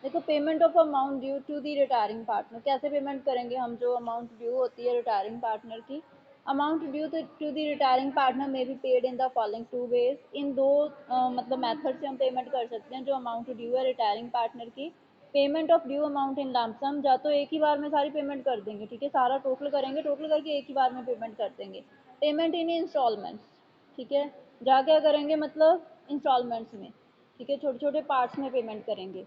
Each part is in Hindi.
देखो payment of amount due to the retiring partner, कैसे पेमेंट करेंगे हम जो अमाउंट ड्यू होती है रिटायरिंग पार्टनर की। Amount due to the retiring partner में be paid in the following two ways, इन दो मतलब मेथड से हम पेमेंट कर सकते हैं जो अमाउंट ड्यू है रिटायरिंग पार्टनर की। Payment of due amount in lump sum, या तो एक ही बार में सारी पेमेंट कर देंगे, ठीक है, सारा टोटल करेंगे, टोटल करके एक ही बार में पेमेंट कर देंगे। पेमेंट इन इंस्टॉलमेंट्स, ठीक है, जा क्या करेंगे मतलब इंस्टॉलमेंट्स में, ठीक है, छोटे छोटे पार्ट्स में पेमेंट करेंगे।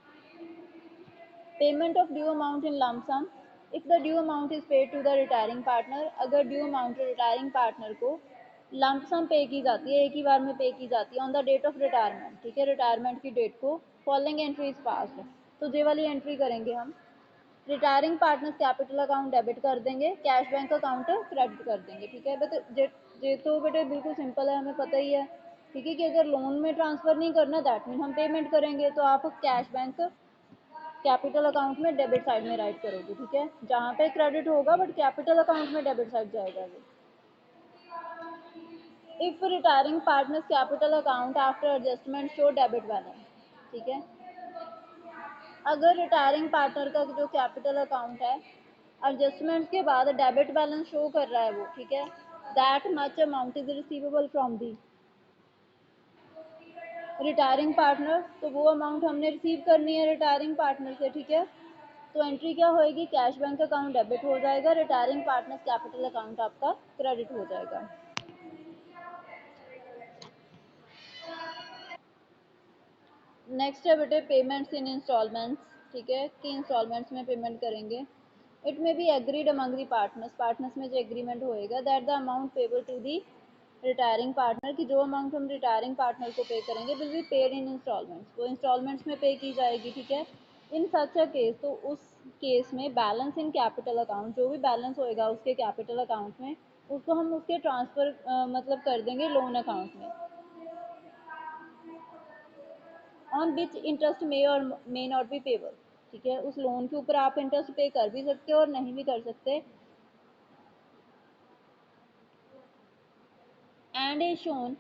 Payment of due amount in lump sum, if the due amount is paid to the retiring partner, अगर ड्यू अमाउंट रिटायरिंग पार्टनर को लम्प सम पे की जाती है, एक ही बार में पे की जाती है on the date of retirement, ठीक है, रिटायरमेंट की डेट को, फॉलोइंग एंट्री इज पास्ड, तो ये वाली एंट्री करेंगे हम। Retiring partners capital account debit कर देंगे, कैश बैंक अकाउंट क्रेडिट कर देंगे, ठीक है। ये तो बेटे बिल्कुल सिंपल है, हमें पता ही है, ठीक है, कि अगर लोन में ट्रांसफर नहीं करना दैट मीन हम पेमेंट करेंगे, तो आप कैश बैंक कैपिटल अकाउंट में डेबिट साइड में राइट करोगे, ठीक है, जहाँ पे क्रेडिट होगा बट कैपिटल अकाउंट में डेबिट साइड जाएगा वो। If retiring partners capital account after adjustment show debit balance, ठीक है, अगर रिटायरिंग पार्टनर का जो कैपिटल अकाउंट है एडजस्टमेंट के बाद डेबिट बैलेंस शो कर रहा है वो, ठीक है, that much amount is receivable from the retiring partner, तो वो अमाउंट हमने रिसीव करनी है रिटायरिंग पार्टनर से, ठीक है, तो एंट्री क्या होएगी, कैश बैंक अकाउंट डेबिट हो जाएगा, रिटायरिंग पार्टनर्स कैपिटल अकाउंट आपका क्रेडिट हो जाएगा। नेक्स्ट है बेटे पेमेंट्स इन इंस्टॉलमेंट्स, ठीक है, कि इंस्टॉलमेंट्स में पेमेंट करेंगे। It may be agreed among the partners, partners में जो एग्रीमेंट होएगा that the amount payable to the retiring partner की जो अमाउंट हम रिटायरिंग पार्टनर को पे करेंगे will be paid in instalments, वो इंस्टॉलमेंट्स में पे की जाएगी, ठीक है। इन सच अ केस, तो उस केस में बैलेंस इन कैपिटल अकाउंट, जो भी बैलेंस होएगा उसके कैपिटल अकाउंट में, उसको हम उसके ट्रांसफर मतलब कर देंगे लोन अकाउंट में, ऑन विच इंटरेस्ट मे और मे नॉट बी पेबल, ठीक है, उस लोन के ऊपर आप इंटरेस्ट पे कर भी सकते हो और नहीं भी कर सकते। And is shown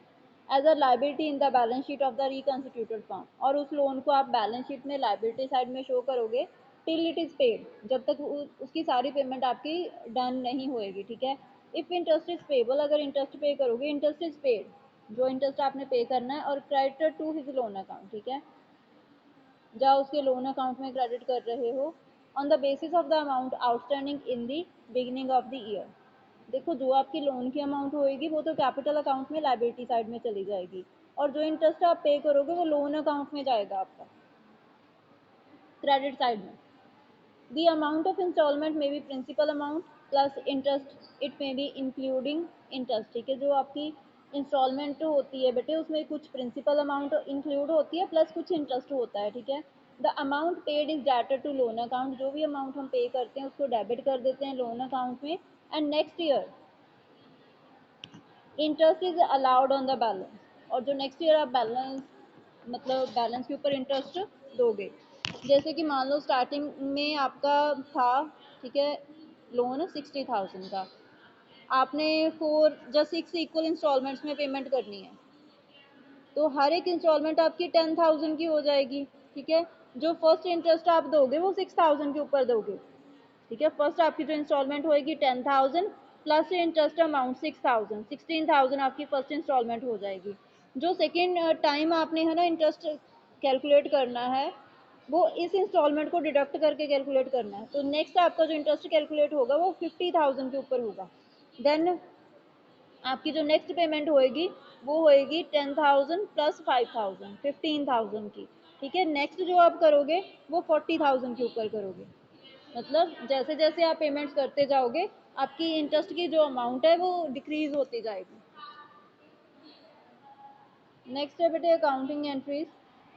as a liability in the balance sheet of the reconstituted firm, और उस लोन को आप बैलेंस शीट में लाइबिलिटी साइड में शो करोगे टिल इट इज पेड, जब तक उसकी सारी पेमेंट आपकी डन नहीं होएगी, ठीक है। इफ इंटरेस्ट इज पेबल, अगर इंटरेस्ट पे करोगे, इंटरेस्ट इज पेड, जो इंटरेस्ट आपने पे करना है, और credited to his loan account, ठीक है, या उसके लोन अकाउंट में क्रेडिट कर रहे हो, on the basis of the amount outstanding in the beginning of the year, देखो जो आपकी लोन की अमाउंट होएगी वो तो कैपिटल अकाउंट में लाइबिलिटी साइड में चली जाएगी, और जो इंटरेस्ट आप पे करोगे वो लोन अकाउंट में जाएगा आपका क्रेडिट साइड में। The amount of instalment may be principal amount plus interest, it may be including interest, ठीक है, जो आपकी इंस्टॉलमेंट होती है बेटे उसमें कुछ प्रिंसिपल अमाउंट इंक्लूड होती है प्लस कुछ इंटरेस्ट होता है, ठीक है। The amount paid is debited to loan account, जो भी अमाउंट हम पे करते हैं उसको डेबिट कर देते हैं लोन अकाउंट में, and next year interest is allowed on the balance, और जो नेक्स्ट ईयर आप बैलेंस मतलब बैलेंस के ऊपर इंटरेस्ट दोगे, जैसे कि मान लो स्टार्टिंग में आपका था, ठीक है, लोन 60,000 का, आपने 6 इक्वल इंस्टॉलमेंट्स में पेमेंट करनी है, तो हर एक इंस्टॉलमेंट आपकी 10,000 की हो जाएगी, ठीक है। जो फर्स्ट इंटरेस्ट आप दोगे वो 6,000 के ऊपर दोगे, ठीक है, फर्स्ट आपकी जो इंस्टॉलमेंट होएगी 10,000 प्लस इंटरेस्ट अमाउंट 6,000, 16,000 आपकी फर्स्ट इंस्टॉलमेंट हो जाएगी। जो सेकेंड टाइम आपने है ना इंटरेस्ट कैलकुलेट करना है वो इस इंस्टॉलमेंट को डिडक्ट करके कैलकुलेट करना है, तो नेक्स्ट आपका जो इंटरेस्ट कैलकुलेट होगा वो 50,000 के ऊपर होगा। देन आपकी जो नेक्स्ट पेमेंट होएगी वो होएगी 10,000 प्लस 5,000, 15,000 की, ठीक है। नेक्स्ट जो आप करोगे वो 40,000 के ऊपर करोगे, मतलब जैसे जैसे आप पेमेंट्स करते जाओगे आपकी इंटरेस्ट की जो अमाउंट है वो डिक्रीज होती जाएगी। नेक्स्ट है बेटे accounting entries,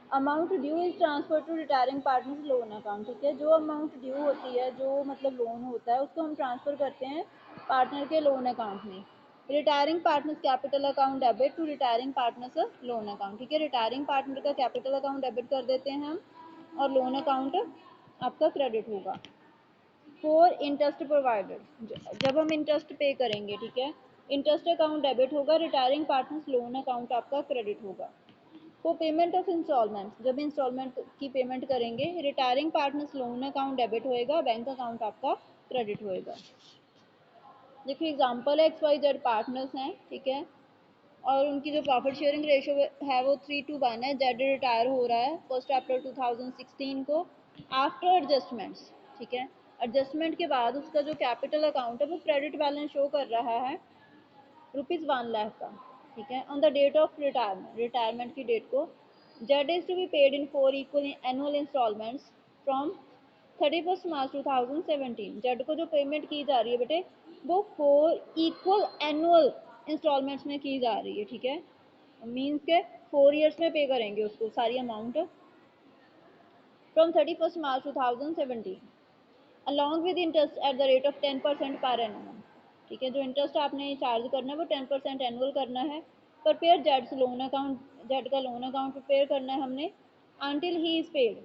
amount due is transfer to retiring partners loan account, ठीक है, जो अमाउंट ड्यू होती है जो मतलब लोन होता है उसको हम ट्रांसफर करते हैं पार्टनर के लोन अकाउंट में। Retiring partners capital account debit to retiring partners loan account, ठीक है, रिटायरिंग पार्टनर का कैपिटल अकाउंट डेबिट कर देते हैं हम, और लोन अकाउंट आपका क्रेडिट होगा। फॉर इंटरेस्ट प्रोवाइडेड, जब हम इंटरेस्ट पे करेंगे, ठीक है, इंटरेस्ट अकाउंट डेबिट होगा, रिटायरिंग पार्टनर्स लोन अकाउंट आपका क्रेडिट होगा। फॉर पेमेंट ऑफ इंस्टॉलमेंट, जब इंस्टॉलमेंट की पेमेंट करेंगे retiring partners loan account debit होएगा, बैंक अकाउंट आपका क्रेडिट होएगा। देखिए एग्जांपल है XYZ पार्टनर्स हैं, ठीक है, और उनकी जो प्रॉफिट शेयरिंग रेशियो है वो 3:1 है। जेड रिटायर हो रहा है 1 अप्रैल 2016 को आफ्टर एडजस्टमेंट्स, ठीक है। एडजस्टमेंट के बाद उसका जो कैपिटल अकाउंट है वो क्रेडिट बैलेंस शो कर रहा है ₹1,00,000 का, ठीक है, on the date of retirement, retirement की डेट को। Z is to be paid in 4 equal annual instalments from 31 March 2017। Z को जो पेमेंट की जा रही है बेटे वो 4 इक्वल एनुअल इंस्टॉलमेंट्स में की जा रही है, ठीक है, मीन्स के 4 ईयर्स में पे करेंगे उसको सारी amount from 31 March 2017 along with interest at the rate of 10% पर एनुअम, ठीक है। जो इंटरेस्ट आपने चार्ज करना है वो 10% एनुअल करना है। प्रिपेयर जेड्स लोन अकाउंट, जेड का लोन अकाउंट प्रिपेयर करना है हमने until he is paid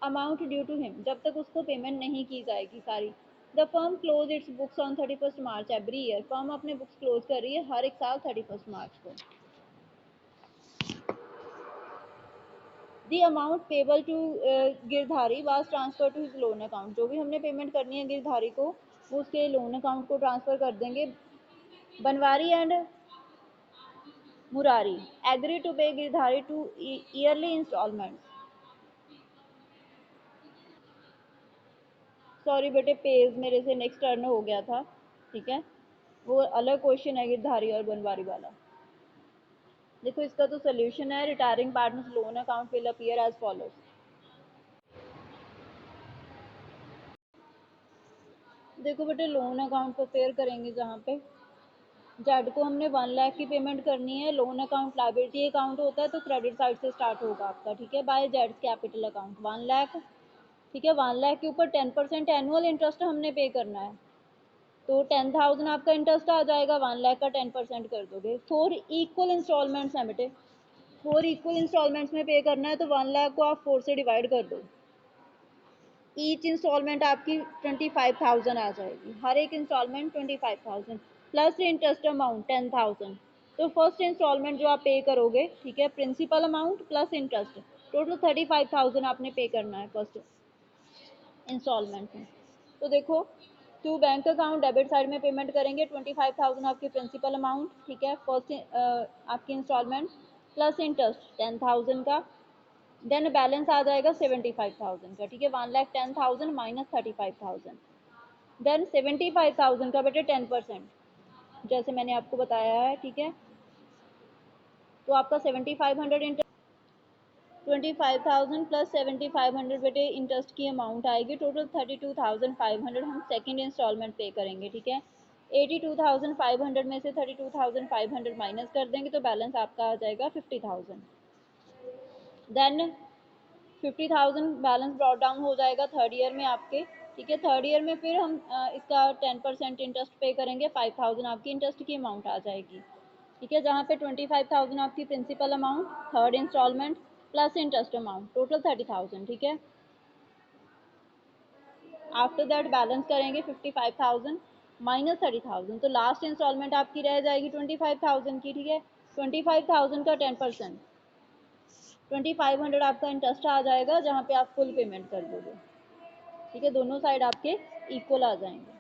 amount due to him, जब तक उसको पेमेंट नहीं की जाएगी सारी। The firm close its books on 31 March every year, firm अपने बुक्स क्लोज कर रही है हर एक साल 31 मार्च को। The amount payable to Girdhari was transferred to his loan account, जो भी हमने पेमेंट करनी है गिरधारी को वो उसके लोन अकाउंट को ट्रांसफर कर देंगे। Banwari and Murari agree to pay Girdhari two yearly instalment. Sorry बेटे पेज मेरे से नेक्स्ट टर्न हो गया था, ठीक है, वो अलग क्वेश्चन है गिरधारी और बनवारी वाला। देखो इसका तो सोल्यूशन है retiring partners loan account will appear as follows. देखो बेटे लोन अकाउंट प्रिपेयर करेंगे जहाँ पे जेड को हमने 1,00,000 की पेमेंट करनी है, लोन अकाउंट लायबिलिटी अकाउंट होता है तो क्रेडिट साइड से स्टार्ट होगा आपका, ठीक है, बाय जेड कैपिटल अकाउंट 1,00,000, ठीक है। 1,00,000 के ऊपर 10% एनुअल इंटरेस्ट हमने पे करना है, तो 10,000 आपका इंटरेस्ट आ जाएगा, 1,00,000 का 10% कर दोगे। 4 इक्वल इंस्टॉलमेंट्स हैं बेटे, 4 इक्वल इंस्टॉलमेंट्स में पे करना है तो 1,00,000 को आप 4 से डिवाइड कर दो, ईच इंस्टॉलमेंट आपकी 25,000 आ जाएगी, हर एक इंस्टॉलमेंट 25,000 प्लस इंटरेस्ट अमाउंट 10,000। तो फर्स्ट इंस्टॉलमेंट जो आप पे करोगे, ठीक है, principal amount plus interest total 35,000 आपने पे करना है फर्स्ट इंस्टॉलमेंट में। तो देखो to bank account debit side में पेमेंट करेंगे 25,000 आपकी प्रिंसिपल अमाउंट, ठीक है, फर्स्ट आपकी इंस्टॉलमेंट प्लस इंटरेस्ट 10,000 का, देन बैलेंस आ जाएगा 75,000 का, ठीक है, 1,10,000 माइनस 35,000, देन 75,000 का बेटे 10% जैसे मैंने आपको बताया है, ठीक है। तो आपका 7,500 इंटरेस्ट 25,000 प्लस 7,500 बेटे इंटरेस्ट की अमाउंट आएगी, टोटल 32,500 हम सेकेंड इंस्टॉलमेंट पे करेंगे, ठीक है। 82,500 में से 32,500 माइनस कर देंगे तो बैलेंस आपका आ जाएगा 50,000। देन 50,000 बैलेंस ब्रॉट डाउन हो जाएगा थर्ड ईयर में आपके, ठीक है। थर्ड ईयर में फिर हम इसका 10% इंटरेस्ट पे करेंगे, 5,000 आपकी इंटरेस्ट की अमाउंट आ जाएगी, ठीक है, जहाँ पे 25,000 आपकी principal amount third instalment plus interest amount total 30,000, ठीक है। आफ्टर दैट बैलेंस करेंगे 55,000 माइनस 30,000, तो लास्ट इंस्टॉलमेंट आपकी रह जाएगी 25,000 की, ठीक है। 25,000 का 10% 2,500 आपका इंटरेस्ट आ जाएगा, जहाँ पे आप फुल पेमेंट कर दोगे, ठीक है, दोनों साइड आपके इक्वल आ जाएंगे।